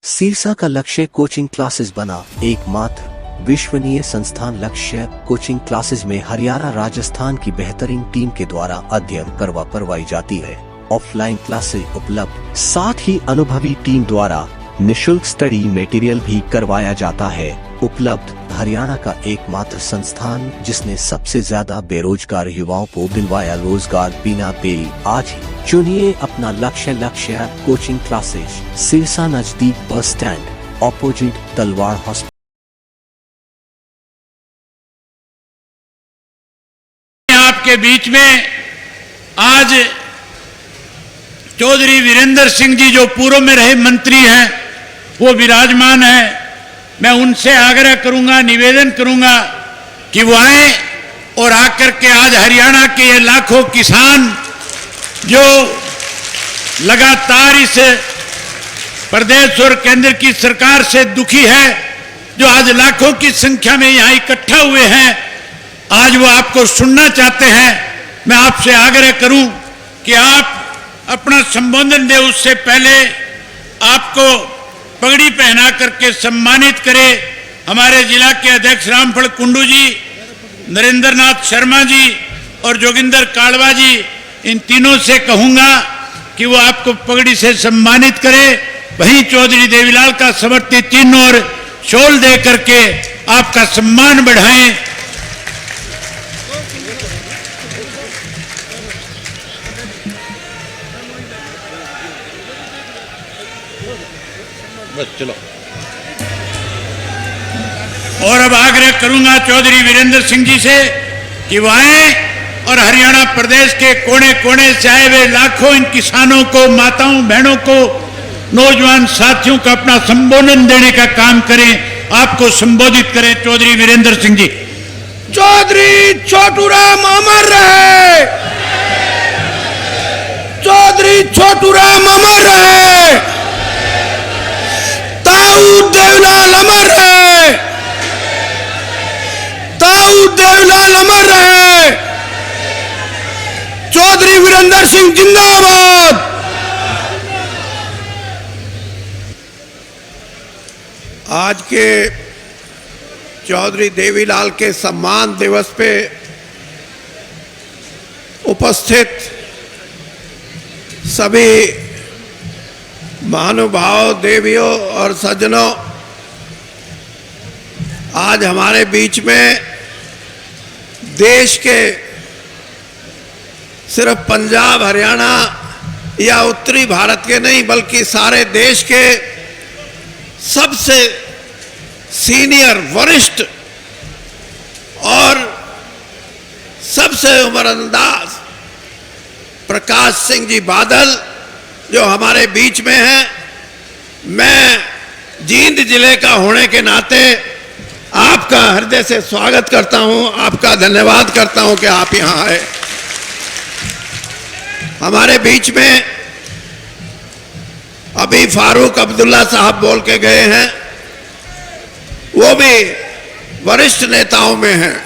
सिरसा का लक्ष्य coaching classes बना। एकमात्र विश्वसनीय संस्थान लक्ष्य कोचिंग क्लासेस में हरियाणा राजस्थान की बेहतरीन टीम के द्वारा अध्ययन करवाई जाती है। ऑफलाइन क्लासेस उपलब्ध, साथ ही अनुभवी टीम द्वारा निशुल्क स्टडी मटेरियल भी करवाया जाता है। उपलब्ध हरियाणा का एकमात्र संस्थान जिसने सबसे ज्यादा बेरोजगार युवाओं को दिलवाया रोजगार बिना बेई। आज ही चुनिए अपना लक्ष्य कोचिंग क्लासेस, सिरसा नजदीक बस स्टैंड, ऑपोजिट तलवार हॉस्पिटल। आपके बीच में आज चौधरी वीरेंद्र सिंह जी जो पूर्व में रहे मंत्री हैं वो विराजमान है। मैं उनसे आग्रह करूंगा, निवेदन करूंगा कि वो आए और आकर के आज हरियाणा के ये लाखों किसान जो लगातार इस प्रदेश और केंद्र की सरकार से दुखी है, जो आज लाखों की संख्या में यहाँ इकट्ठा हुए हैं, आज वो आपको सुनना चाहते हैं। मैं आपसे आग्रह करूं कि आप अपना संबोधन दें, उससे पहले आपको पगड़ी पहना करके सम्मानित करें हमारे जिला के अध्यक्ष रामफल कुंडू जी, नरेंद्र नाथ शर्मा जी और जोगिंदर कालवा जी। इन तीनों से कहूंगा कि वो आपको पगड़ी से सम्मानित करें। वहीं चौधरी देवीलाल का समर्थित चिन्ह और शॉल दे करके आपका सम्मान बढ़ाएं। बस चलो। और अब आग्रह करूंगा चौधरी वीरेंद्र सिंह जी से कि वो आए और हरियाणा प्रदेश के कोने कोने से आए हुए लाखों इन किसानों को, माताओं बहनों को, नौजवान साथियों को अपना संबोधन देने का काम करें। आपको संबोधित करें चौधरी वीरेंद्र सिंह जी। चौधरी छोटूराम अमर रहे, चौधरी छोटूराम अमर रहे, ताऊ देवीलाल अमर रहे, ताऊ देवीलाल अमर रहे, चौधरी वीरेंद्र सिंह जिंदाबाद। आज के चौधरी देवीलाल के सम्मान दिवस पे उपस्थित सभी महानुभाव, देवियों और सज्जनों, आज हमारे बीच में देश के सिर्फ पंजाब, हरियाणा या उत्तरी भारत के नहीं बल्कि सारे देश के सबसे सीनियर, वरिष्ठ और सबसे उम्रअंदाज प्रकाश सिंह जी बादल जो हमारे बीच में हैं। मैं जींद जिले का होने के नाते आपका हृदय से स्वागत करता हूं, आपका धन्यवाद करता हूं कि आप यहां आए। हमारे बीच में अभी फारूक अब्दुल्ला साहब बोल के गए हैं, वो भी वरिष्ठ नेताओं में हैं,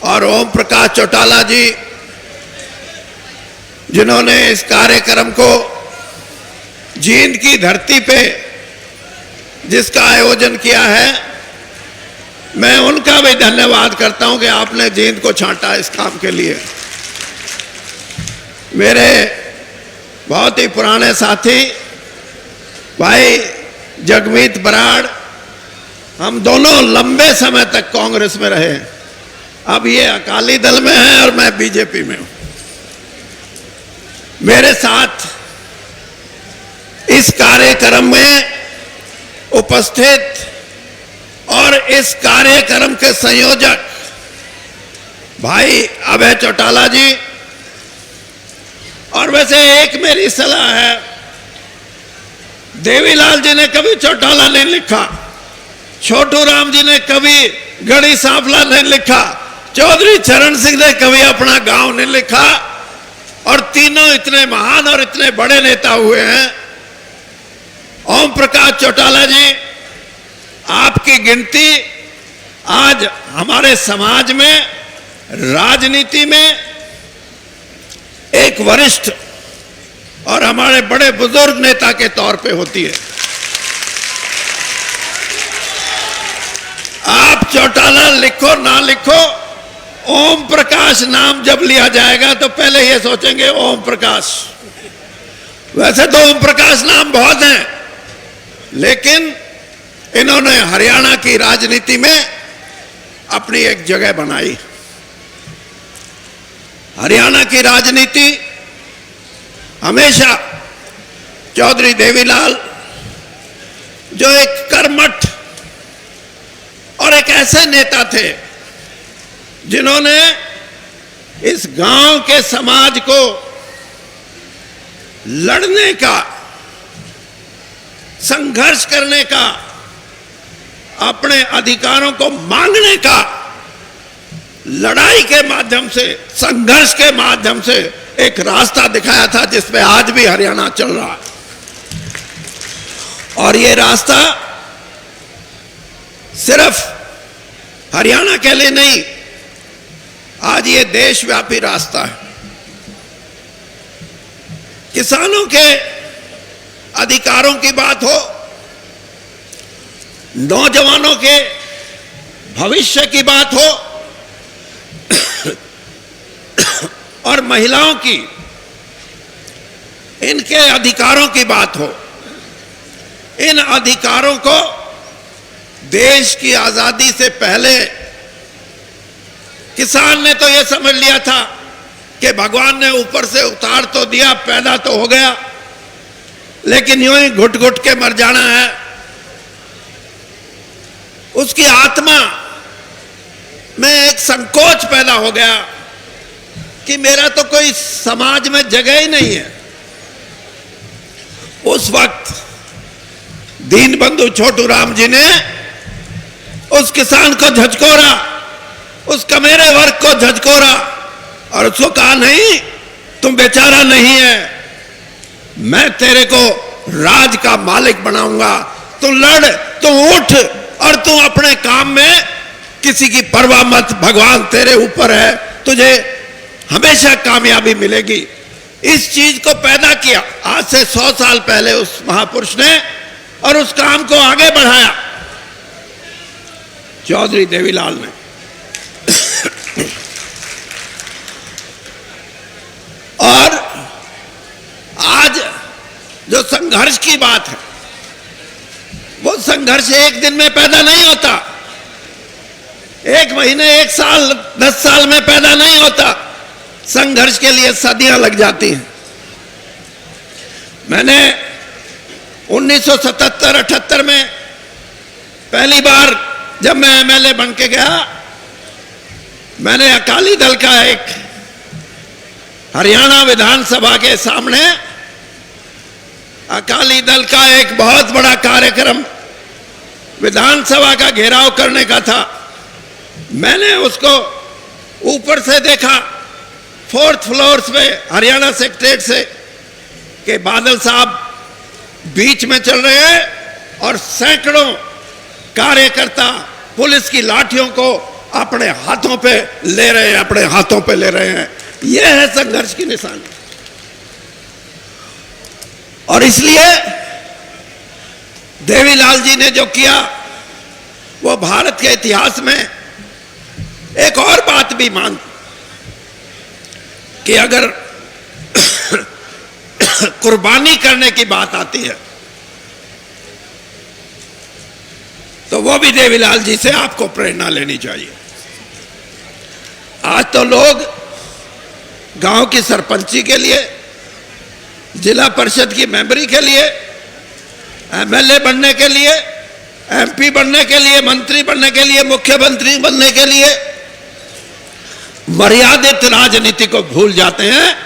और ओम प्रकाश चौटाला जी जिन्होंने इस कार्यक्रम को जींद की धरती पे जिसका आयोजन किया है, मैं उनका भी धन्यवाद करता हूं कि आपने जींद को छांटा इस काम के लिए। मेरे बहुत ही पुराने साथी भाई जगमीत बराड़, हम दोनों लंबे समय तक कांग्रेस में रहे। अब ये अकाली दल में है और मैं बीजेपी में हूं। मेरे साथ इस कार्यक्रम में उपस्थित और इस कार्यक्रम के संयोजक भाई अभय चौटाला जी, और वैसे एक मेरी सलाह है, देवीलाल जी ने कभी चौटाला नहीं लिखा, छोटूराम जी ने कभी गढ़ी सांपला नहीं लिखा, चौधरी चरण सिंह ने कभी अपना गांव नहीं लिखा, और तीनों इतने महान और इतने बड़े नेता हुए हैं। ओम प्रकाश चौटाला जी, आपकी गिनती आज हमारे समाज में, राजनीति में एक वरिष्ठ और हमारे बड़े बुजुर्ग नेता के तौर पे होती है। चौटाला लिखो ना लिखो, ओम प्रकाश नाम जब लिया जाएगा तो पहले ये सोचेंगे ओम प्रकाश। वैसे तो ओम प्रकाश नाम बहुत हैं, लेकिन इन्होंने हरियाणा की राजनीति में अपनी एक जगह बनाई। हरियाणा की राजनीति हमेशा चौधरी देवीलाल, जो एक कर्मठ और एक ऐसे नेता थे जिन्होंने इस गांव के समाज को लड़ने का, संघर्ष करने का, अपने अधिकारों को मांगने का, लड़ाई के माध्यम से, संघर्ष के माध्यम से एक रास्ता दिखाया था जिसमें आज भी हरियाणा चल रहा है। और ये रास्ता सिर्फ हरियाणा के लिए नहीं, आज ये देशव्यापी रास्ता है। किसानों के अधिकारों की बात हो, नौजवानों के भविष्य की बात हो और महिलाओं की, इनके अधिकारों की बात हो, इन अधिकारों को देश की आजादी से पहले किसान ने तो यह समझ लिया था कि भगवान ने ऊपर से उतार तो दिया, पैदा तो हो गया, लेकिन यूं ही घुट घुट के मर जाना है। उसकी आत्मा में एक संकोच पैदा हो गया कि मेरा तो कोई समाज में जगह ही नहीं है। उस वक्त दीनबंधु छोटू राम जी ने उस किसान को झकझोरा, उस कमेरे वर्ग को झकझोरा और उसको कहा, नहीं तुम बेचारा नहीं है, मैं तेरे को राज का मालिक बनाऊंगा, तू लड़, तू उठ और तू अपने काम में किसी की परवाह मत, भगवान तेरे ऊपर है, तुझे हमेशा कामयाबी मिलेगी। इस चीज को पैदा किया आज से 100 साल पहले उस महापुरुष ने, और उस काम को आगे बढ़ाया चौधरी देवीलाल ने। और आज जो संघर्ष की बात है, वो संघर्ष एक दिन में पैदा नहीं होता, एक महीने, एक साल, 10 साल में पैदा नहीं होता। संघर्ष के लिए सदियां लग जाती हैं। मैंने 1977-78 में पहली बार जब मैं एमएलए बन के गया, मैंने अकाली दल का एक हरियाणा विधानसभा के सामने अकाली दल का एक बहुत बड़ा कार्यक्रम विधानसभा का घेराव करने का था। मैंने उसको ऊपर से देखा, 4th फ्लोर पे हरियाणा सेक्रेटरीट से, कि बादल साहब बीच में चल रहे हैं और सैकड़ों कार्यकर्ता पुलिस की लाठियों को अपने हाथों पे ले रहे हैं, अपने हाथों पे ले रहे हैं। यह है संघर्ष की निशानी। और इसलिए देवीलाल जी ने जो किया, वो भारत के इतिहास में एक और बात भी मान, कि अगर कुर्बानी करने की बात आती है तो वो भी देवीलाल जी से आपको प्रेरणा लेनी चाहिए। आज तो लोग गांव की सरपंची के लिए, जिला परिषद की मेंबरी के लिए, एमएलए बनने के लिए, एमपी बनने के लिए, मंत्री बनने के लिए, मुख्यमंत्री बनने के लिए मर्यादित राजनीति को भूल जाते हैं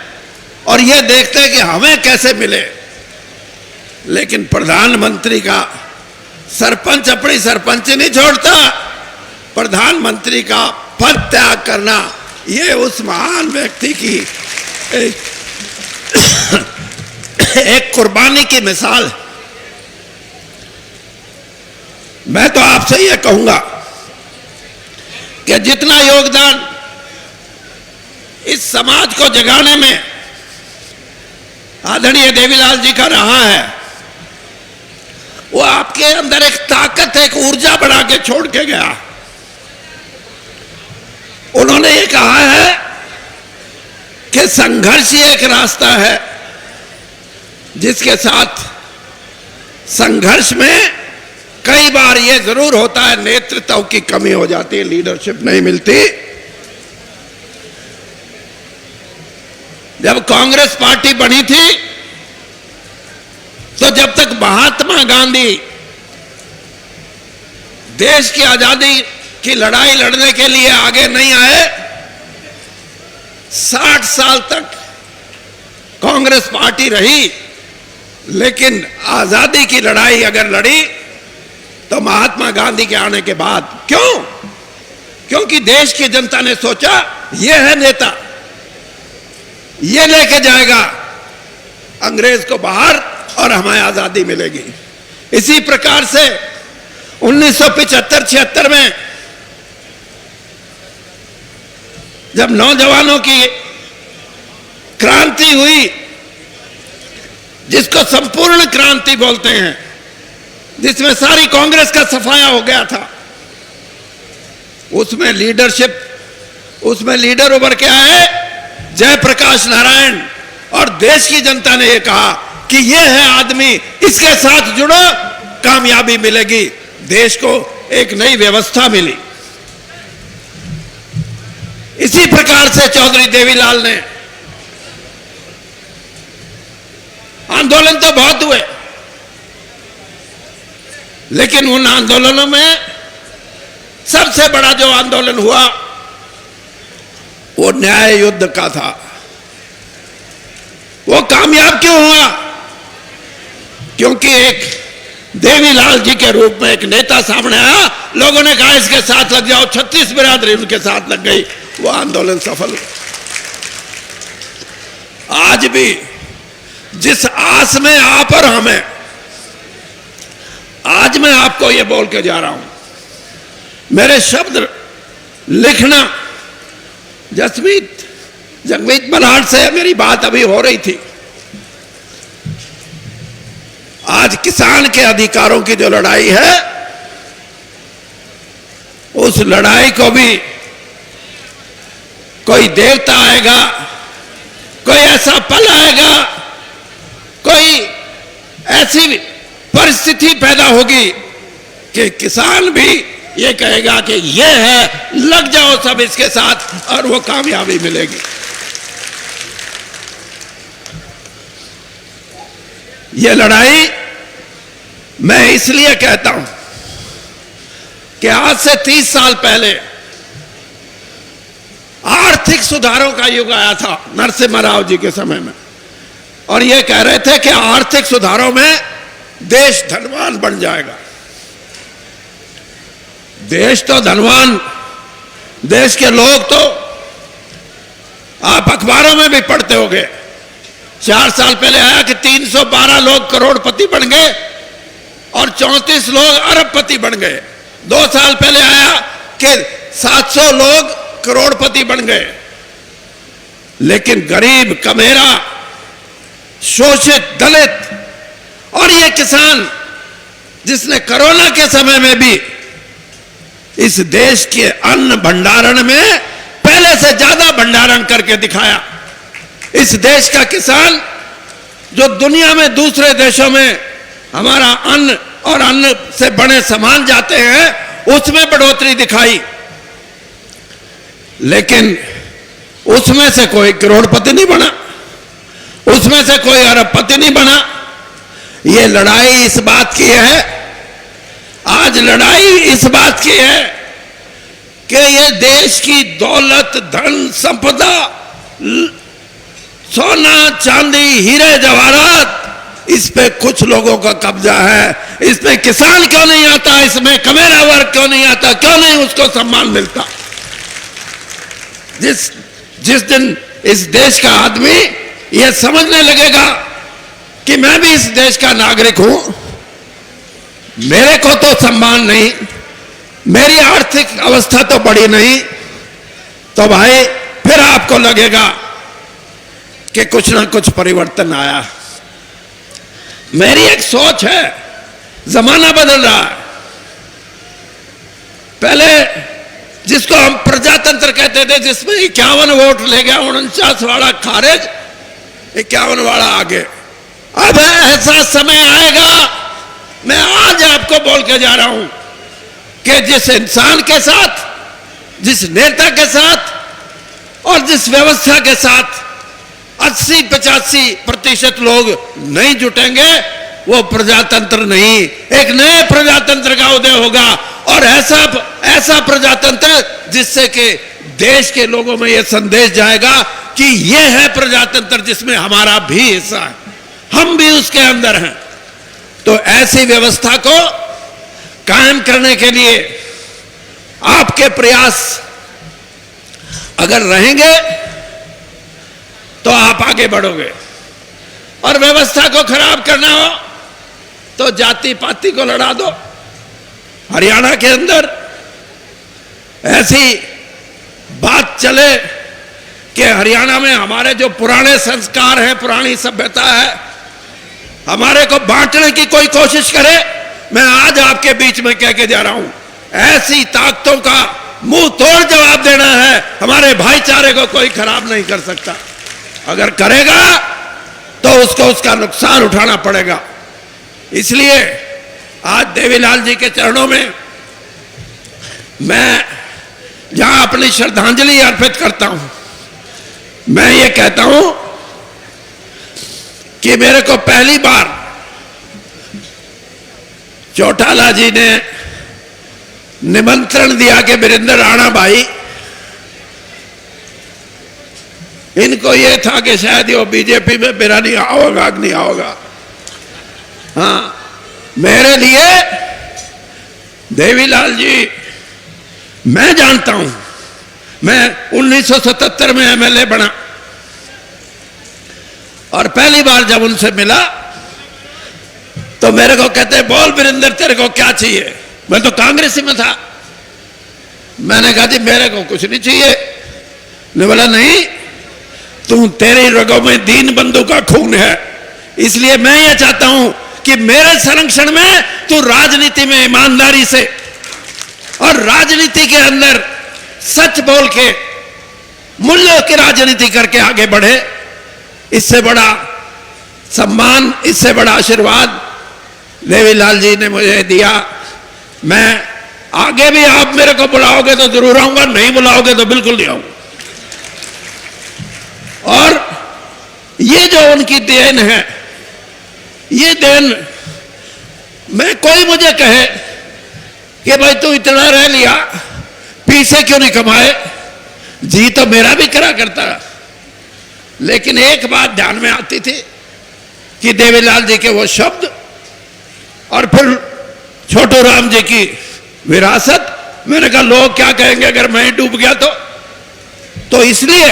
और यह देखते हैं कि हमें कैसे मिले। लेकिन प्रधानमंत्री का सरपंच अपनी सरपंची नहीं छोड़ता, प्रधानमंत्री का पद त्याग करना, यह उस महान व्यक्ति की एक कुर्बानी की मिसाल है। मैं तो आपसे यह कहूंगा कि जितना योगदान इस समाज को जगाने में आदरणीय देवीलाल जी का रहा है, वो आपके अंदर एक ताकत, एक ऊर्जा बढ़ा के छोड़ के गया। उन्होंने ये कहा है कि संघर्ष ही एक रास्ता है जिसके साथ संघर्ष में कई बार ये जरूर होता है, नेतृत्व की कमी हो जाती है, लीडरशिप नहीं मिलती। जब कांग्रेस पार्टी बनी थी तो जब तक महात्मा गांधी देश की आजादी की लड़ाई लड़ने के लिए आगे नहीं आए, 60 साल तक कांग्रेस पार्टी रही, लेकिन आजादी की लड़ाई अगर लड़ी तो महात्मा गांधी के आने के बाद। क्यों? क्योंकि देश की जनता ने सोचा ये है नेता, ये लेके जाएगा अंग्रेज को बाहर और हमें आजादी मिलेगी। इसी प्रकार से 1975-76 में जब नौजवानों की क्रांति हुई, जिसको संपूर्ण क्रांति बोलते हैं, जिसमें सारी कांग्रेस का सफाया हो गया था, उसमें लीडरशिप, उसमें लीडर उभर के आए जयप्रकाश नारायण, और देश की जनता ने यह कहा कि यह है आदमी, इसके साथ जुड़ो, कामयाबी मिलेगी। देश को एक नई व्यवस्था मिली। इसी प्रकार से चौधरी देवीलाल ने, आंदोलन तो बहुत हुए, लेकिन उन आंदोलनों में सबसे बड़ा जो आंदोलन हुआ वो न्याय युद्ध का था। वो कामयाब क्यों हुआ? क्योंकि एक देवीलाल जी के रूप में एक नेता सामने आया, लोगों ने कहा इसके साथ लग जाओ, 36 बिरादरी उनके साथ लग गई, वो आंदोलन सफल हुआ। आज भी जिस आस में आप और हमें, आज मैं आपको ये बोल के जा रहा हूं, मेरे शब्द लिखना, जगमीत बलहाट से मेरी बात अभी हो रही थी। आज किसान के अधिकारों की जो लड़ाई है, उस लड़ाई को भी कोई देवता आएगा, कोई ऐसा पल आएगा, कोई ऐसी परिस्थिति पैदा होगी कि किसान भी ये कहेगा कि ये है, लग जाओ सब इसके साथ, और वो कामयाबी मिलेगी। ये लड़ाई मैं इसलिए कहता हूं कि आज से 30 साल पहले आर्थिक सुधारों का युग आया था नरसिम्हा राव जी के समय में, और ये कह रहे थे कि आर्थिक सुधारों में देश धनवान बन जाएगा। देश तो धनवान, देश के लोग तो आप अखबारों में भी पढ़ते होंगे, 4 साल पहले आया कि 312 लोग करोड़पति बन गए और 34 लोग अरबपति बन गए। 2 साल पहले आया कि 700 लोग करोड़पति बन गए। लेकिन गरीब, कमेरा, शोषित, दलित और ये किसान, जिसने कोरोना के समय में भी इस देश के अन्न भंडारण में पहले से ज्यादा भंडारण करके दिखाया। इस देश का किसान जो दुनिया में दूसरे देशों में हमारा अन्न और अन्न से बने सामान जाते हैं, उसमें बढ़ोतरी दिखाई, लेकिन उसमें से कोई करोड़पति नहीं बना, उसमें से कोई अरबपति नहीं बना। ये लड़ाई इस बात की है, आज लड़ाई इस बात की है कि ये देश की दौलत, धन, संपदा, सोना, चांदी, हीरे जवाहरात, इस पे कुछ लोगों का कब्जा है। इसमें किसान क्यों नहीं आता, इसमें कमेरा वर्ग क्यों नहीं आता, क्यों नहीं उसको सम्मान मिलता? जिस दिन इस देश का आदमी यह समझने लगेगा कि मैं भी इस देश का नागरिक हूं, मेरे को तो सम्मान नहीं, मेरी आर्थिक अवस्था तो बड़ी नहीं, तो भाई फिर आपको लगेगा कि कुछ ना कुछ परिवर्तन आया। मेरी एक सोच है, जमाना बदल रहा है। पहले जिसको हम प्रजातंत्र कहते थे जिसमें 51 वोट ले गया, 49 वाला खारिज, 51 वाला आगे। अब ऐसा समय आएगा, मैं आज आपको बोल के जा रहा हूं कि जिस इंसान के साथ, जिस नेता के साथ और जिस व्यवस्था के साथ 80-85% लोग नहीं जुटेंगे, वो प्रजातंत्र नहीं, एक नए प्रजातंत्र का उदय होगा। और ऐसा प्रजातंत्र जिससे कि देश के लोगों में यह संदेश जाएगा कि यह है प्रजातंत्र जिसमें हमारा भी हिस्सा है, हम भी उसके अंदर हैं। तो ऐसी व्यवस्था को कायम करने के लिए आपके प्रयास अगर रहेंगे तो आप आगे बढ़ोगे, और व्यवस्था को खराब करना हो तो जाति पाति को लड़ा दो। हरियाणा के अंदर ऐसी बात चले कि हरियाणा में हमारे जो पुराने संस्कार हैं, पुरानी सभ्यता है, हमारे को बांटने की कोई कोशिश करे, मैं आज आपके बीच में कह के जा रहा हूं, ऐसी ताकतों का मुंह तोड़ जवाब देना है। हमारे भाईचारे को कोई खराब नहीं कर सकता, अगर करेगा तो उसको उसका नुकसान उठाना पड़ेगा। इसलिए आज देवीलाल जी के चरणों में मैं जहां अपनी श्रद्धांजलि अर्पित करता हूं, मैं ये कहता हूं कि मेरे को पहली बार चौटाला जी ने निमंत्रण दिया कि वीरेंद्र राणा भाई, इनको ये था कि शायद ये बीजेपी में मेरा नहीं आओगा, नहीं आओगा। हाँ, मेरे लिए देवीलाल जी, मैं जानता हूं, मैं 1977 में एमएलए बना और पहली बार जब उनसे मिला तो मेरे को कहते, बोल वीरेंद्र तेरे को क्या चाहिए। मैं तो कांग्रेस में था। मैंने कहा जी मेरे को कुछ नहीं चाहिए। ने बोला नहीं, तू, तेरी रगों में दीन बंधु का खून है, इसलिए मैं ये चाहता हूं कि मेरे संरक्षण में तू राजनीति में ईमानदारी से और राजनीति के अंदर सच बोल के मूल्यों की राजनीति करके आगे बढ़े। इससे बड़ा सम्मान, इससे बड़ा आशीर्वाद देवीलाल जी ने मुझे दिया। मैं आगे भी आप मेरे को बुलाओगे तो जरूर आऊंगा, नहीं बुलाओगे तो बिल्कुल नहीं आऊंगा। और ये जो उनकी देन है, ये देन, मैं, कोई मुझे कहे कि भाई तू इतना रह लिया, पैसे क्यों नहीं कमाए, जी तो मेरा भी करा करता, लेकिन एक बात ध्यान में आती थी कि देवीलाल जी के वो शब्द और फिर छोटू राम जी की विरासत। मैंने कहा लोग क्या कहेंगे अगर मैं डूब गया तो इसलिए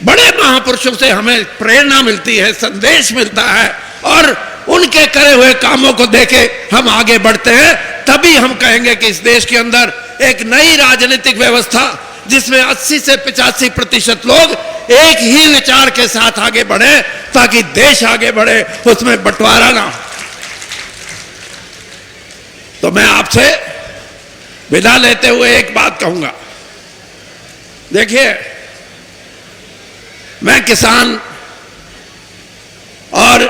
बड़े महापुरुषों से हमें प्रेरणा मिलती है, संदेश मिलता है, और उनके करे हुए कामों को देके हम आगे बढ़ते हैं। तभी हम कहेंगे कि इस देश के अंदर एक नई राजनीतिक व्यवस्था जिसमें 80 से 85% लोग एक ही विचार के साथ आगे बढ़े, ताकि देश आगे बढ़े, उसमें बंटवारा ना हो। तो मैं आपसे विदा लेते हुए एक बात कहूंगा। देखिए, मैं किसान और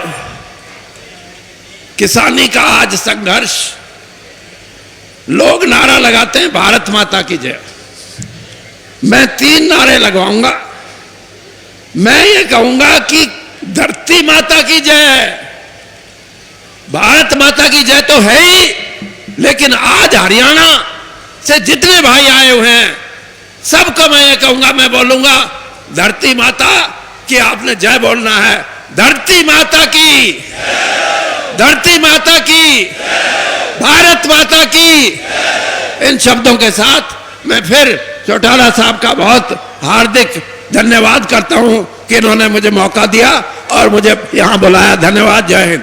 किसानी का आज संघर्ष, लोग नारा लगाते हैं भारत माता की जय, मैं 3 नारे लगवाऊंगा। मैं ये कहूंगा कि धरती माता की जय। भारत माता की जय तो है ही, लेकिन आज हरियाणा से जितने भाई आए हुए हैं सबको मैं ये कहूंगा, मैं बोलूंगा धरती माता की आपने जय बोलना है। धरती माता की, धरती माता की, भारत माता की। इन शब्दों के साथ मैं फिर चौटाला साहब का बहुत हार्दिक धन्यवाद करता हूं कि इन्होंने मुझे मौका दिया और मुझे यहां बुलाया। धन्यवाद। जय हिंद।